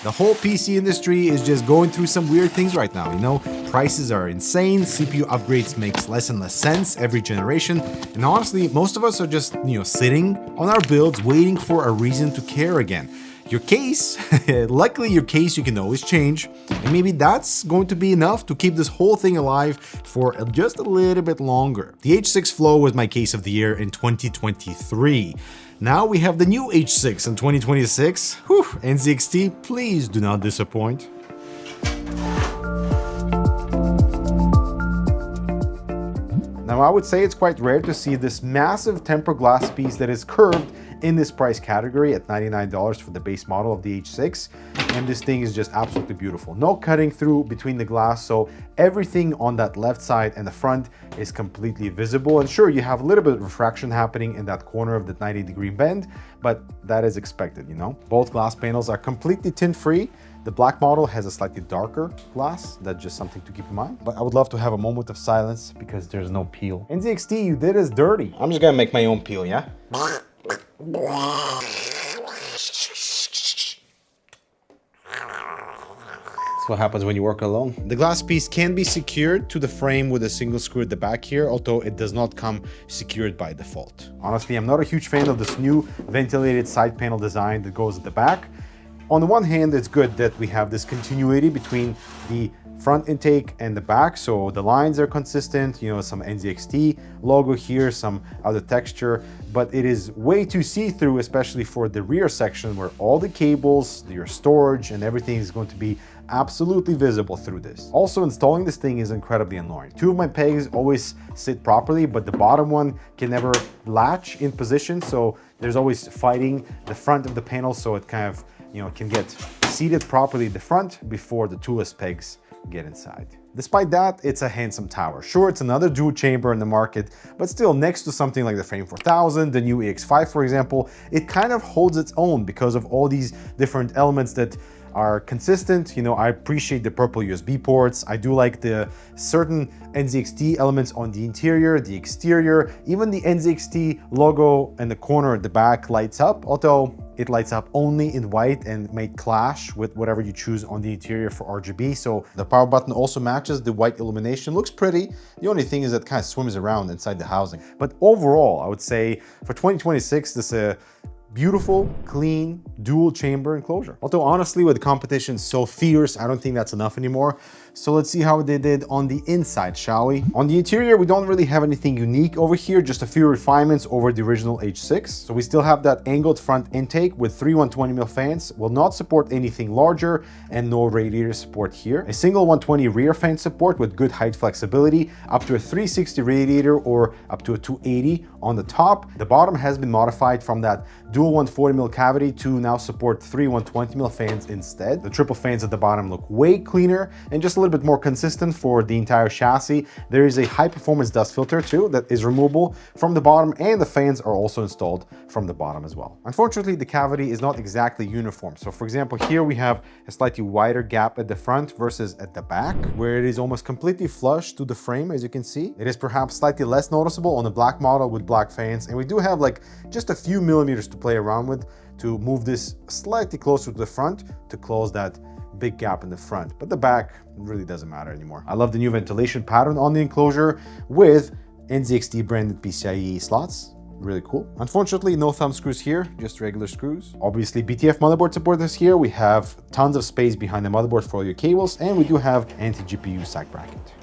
The whole PC industry is just going through some weird things right now, you know? Prices are insane, CPU upgrades makes less and less sense every generation, and honestly, most of us are just, sitting on our builds waiting for a reason to care again. Your case, luckily your case you can always change, and maybe that's going to be enough to keep this whole thing alive for just a little bit longer. The H6 Flow was my case of the year in 2023. Now we have the new H6 in 2026. Whew, NZXT, please do not disappoint. Now I would say it's quite rare to see this massive tempered glass piece that is curved in this price category at $99 for the base model of the H6, and this thing is just absolutely beautiful. No cutting through between the glass, so everything on that left side and the front is completely visible. And sure, you have a little bit of refraction happening in that corner of the 90-degree bend, but that is expected, Both glass panels are completely tint-free. The black model has a slightly darker glass. That's just something to keep in mind. But I would love to have a moment of silence because there's no peel. NZXT, you did us dirty. I'm just gonna make my own peel, yeah? That's what happens when you work alone. The glass piece can be secured to the frame with a single screw at the back here, although it does not come secured by default. Honestly, I'm not a huge fan of this new ventilated side panel design that goes at the back. On the one hand, it's good that we have this continuity between the front intake and the back, so the lines are consistent, some NZXT logo here, some other texture, but it is way too see-through, especially for the rear section where all the cables, your storage and everything is going to be absolutely visible through this. Also, installing this thing is incredibly annoying. Two of my pegs always sit properly, but the bottom one can never latch in position, so there's always fighting the front of the panel, so it kind of can get seated properly at the front before the toolless pegs get inside. Despite that, it's a handsome tower. Sure, it's another dual chamber in the market, but still next to something like the Frame 4000, the new EX5, for example, it kind of holds its own because of all these different elements that are consistent. I appreciate the purple USB ports. I do like the certain NZXT elements on the interior, the exterior, even the NZXT logo in the corner at the back lights up, although it lights up only in white and may clash with whatever you choose on the interior for RGB. So the power button also matches the white illumination. Looks pretty. The only thing is that it kind of swims around inside the housing. But overall, I would say for 2026, this is a beautiful, clean, dual chamber enclosure. Although honestly, with the competition so fierce, I don't think that's enough anymore. So let's see how they did on the inside, shall we? On the interior, we don't really have anything unique over here, just a few refinements over the original H6. So we still have that angled front intake with three 120mm fans, will not support anything larger, and no radiator support here. A single 120 rear fan support with good height flexibility, up to a 360 radiator or up to a 280 on the top. The bottom has been modified from that dual 140mm cavity to now support three 120mm fans instead. The triple fans at the bottom look way cleaner and just a little bit more consistent for the entire chassis. There is a high performance dust filter too that is removable from the bottom, and the fans are also installed from the bottom as well. Unfortunately, the cavity is not exactly uniform. So for example, here we have a slightly wider gap at the front versus at the back, where it is almost completely flush to the frame, as you can see. It is perhaps slightly less noticeable on the black model with black fans, and we do have like just a few millimeters to play around with to move this slightly closer to the front to close that big gap in the front, but the back really doesn't matter anymore. I love the new ventilation pattern on the enclosure with NZXT branded PCIe slots. Really cool. Unfortunately, no thumb screws here, just regular screws. Obviously, BTF motherboard support is here. We have tons of space behind the motherboard for all your cables, and we do have anti-GPU side bracket.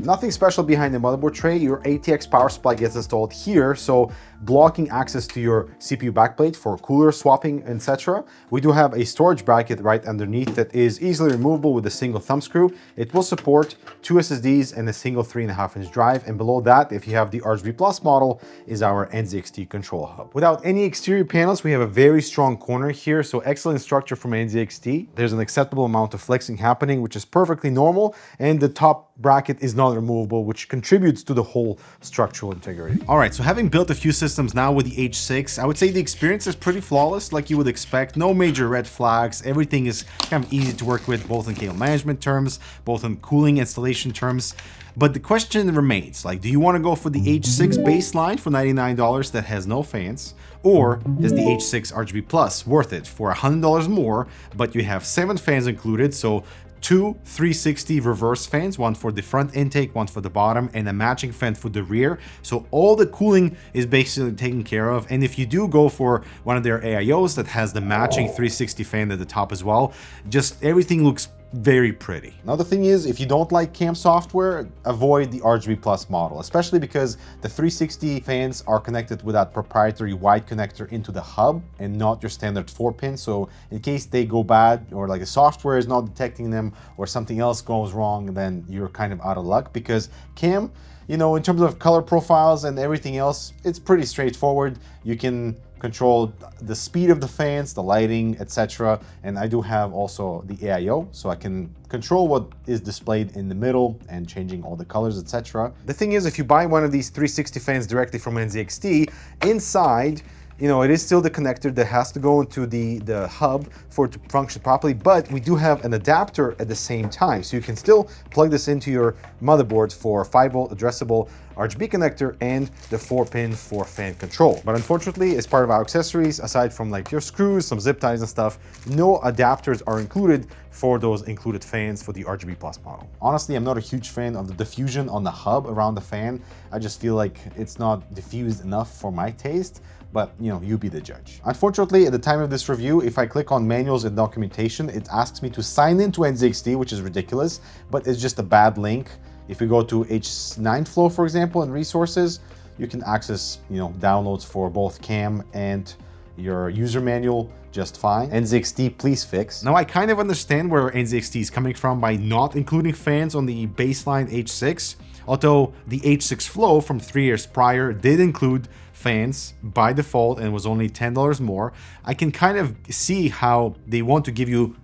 Nothing special behind the motherboard tray. Your ATX power supply gets installed here, so blocking access to your CPU backplate for cooler swapping, etc. We do have a storage bracket right underneath that is easily removable with a single thumb screw. It will support two SSDs and a single 3.5-inch drive, and below that, if you have the RGB Plus model, is our NZXT control hub. Without any exterior panels, we have a very strong corner here, so excellent structure from NZXT. There's an acceptable amount of flexing happening, which is perfectly normal, and the top bracket is not removable, which contributes to the whole structural integrity. All right, so having built a few systems systems now with the H6. I would say the experience is pretty flawless, like you would expect. No major red flags. Everything is kind of easy to work with, both in cable management terms, both in cooling installation terms. But the question remains, like, do you want to go for the H6 baseline for $99 that has no fans? Or is the H6 RGB Plus worth it for $100 more, but you have 7 fans included, so 2 360 reverse fans, one for the front intake, one for the bottom, and a matching fan for the rear. So all the cooling is basically taken care of. And if you do go for one of their AIOs that has the matching 360 fan at the top as well, just everything looks very pretty. Another thing is, if you don't like cam software, avoid the RGB Plus model, especially because the 360 fans are connected with that proprietary white connector into the hub and not your standard 4-pin. So in case they go bad, or like the software is not detecting them, or something else goes wrong, then you're kind of out of luck. Because cam, you know, in terms of color profiles and everything else, it's pretty straightforward. You can control the speed of the fans, the lighting, etc. And I do have also the AIO, so I can control what is displayed in the middle and changing all the colors, etc. The thing is, if you buy one of these 360 fans directly from NZXT, inside, you know, it is still the connector that has to go into the hub for it to function properly, but we do have an adapter at the same time. So you can still plug this into your motherboard for a 5-volt addressable RGB connector and the 4-pin for fan control. But unfortunately, as part of our accessories, aside from like your screws, some zip ties and stuff, no adapters are included for those included fans for the RGB Plus model. Honestly, I'm not a huge fan of the diffusion on the hub around the fan. I just feel like it's not diffused enough for my taste. But you know, you be the judge. Unfortunately, at the time of this review, if I click on manuals and documentation, it asks me to sign into NZXT, which is ridiculous, but it's just a bad link. If you go to H9 Flow, for example, and resources, you can access, you know, downloads for both cam and your user manual just fine. NZXT, please fix. Now, I kind of understand where NZXT is coming from by not including fans on the baseline H6, although the H6 Flow from 3 years prior did include fans by default and was only $10 more. I can kind of see how they want to give you,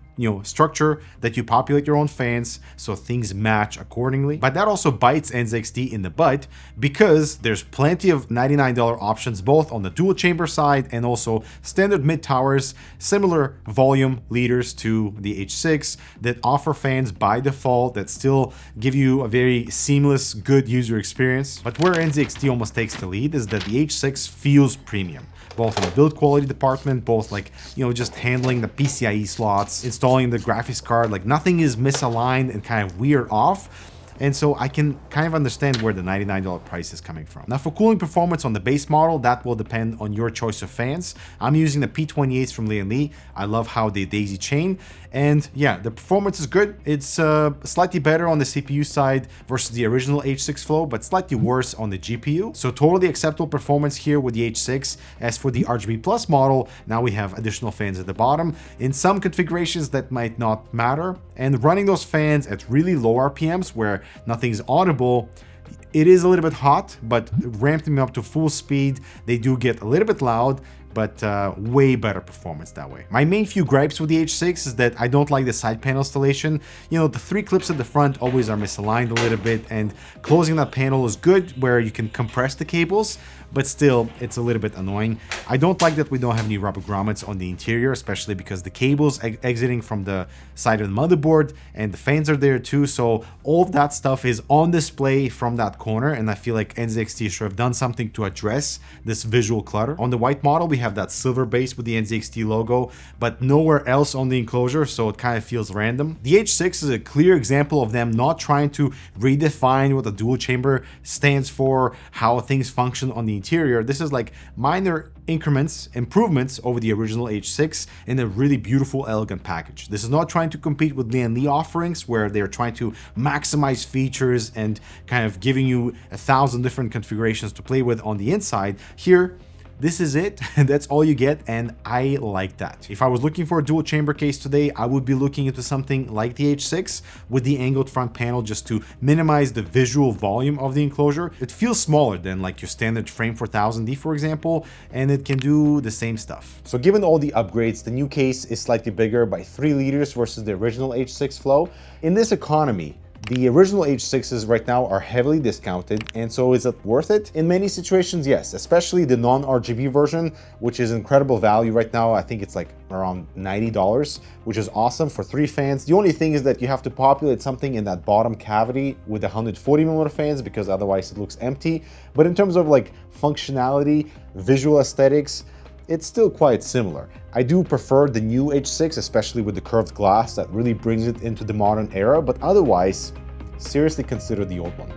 structure that you populate your own fans so things match accordingly. But that also bites NZXT in the butt because there's plenty of $99 options both on the dual chamber side and also standard mid towers, similar volume leaders to the H6 that offer fans by default that still give you a very seamless, good user experience. But where NZXT almost takes the lead is that the H6 feels premium, both in the build quality department, both like, just handling the PCIe slots, installing the graphics card, like nothing is misaligned and kind of weird off. And so I can kind of understand where the $99 price is coming from. Now for cooling performance on the base model, that will depend on your choice of fans. I'm using the P28s from Lee. I love how they daisy chain. And yeah, the performance is good. It's slightly better on the CPU side versus the original H6 Flow, but slightly worse on the GPU. So totally acceptable performance here with the H6. As for the RGB Plus model, now we have additional fans at the bottom. In some configurations that might not matter. And running those fans at really low RPMs where nothing's audible, it is a little bit hot, but ramping them up to full speed, they do get a little bit loud, but way better performance that way. My main few gripes with the H6 is that I don't like the side panel installation. The 3 clips at the front always are misaligned a little bit, and closing that panel is good where you can compress the cables, but still it's a little bit annoying. I don't like that we don't have any rubber grommets on the interior, especially because the cables exiting from the side of the motherboard and the fans are there too. So all of that stuff is on display from that corner, and I feel like NZXT should have done something to address this visual clutter. On the white model, we have that silver base with the NZXT logo, but nowhere else on the enclosure, so it kind of feels random. The H6 is a clear example of them not trying to redefine what a dual chamber stands for, how things function on the interior. This is like minor increments, improvements over the original H6 in a really beautiful, elegant package. This is not trying to compete with Lee offerings where they're trying to maximize features and kind of giving you 1,000 different configurations to play with on the inside. Here, this is it, and that's all you get, and I like that. If I was looking for a dual chamber case today, I would be looking into something like the H6 with the angled front panel just to minimize the visual volume of the enclosure. It feels smaller than like your standard Frame 4000D, for example, and it can do the same stuff. So given all the upgrades, the new case is slightly bigger by 3 liters versus the original H6 Flow. In this economy, The original H6s right now are heavily discounted, and so is it worth it? In many situations, yes, especially the non-RGB version, which is incredible value right now. I think it's like around $90, which is awesome for 3 fans. The only thing is that you have to populate something in that bottom cavity with 140mm fans, because otherwise it looks empty. But in terms of like functionality, visual aesthetics, it's still quite similar. I do prefer the new H6, especially with the curved glass that really brings it into the modern era, but otherwise, seriously consider the old one.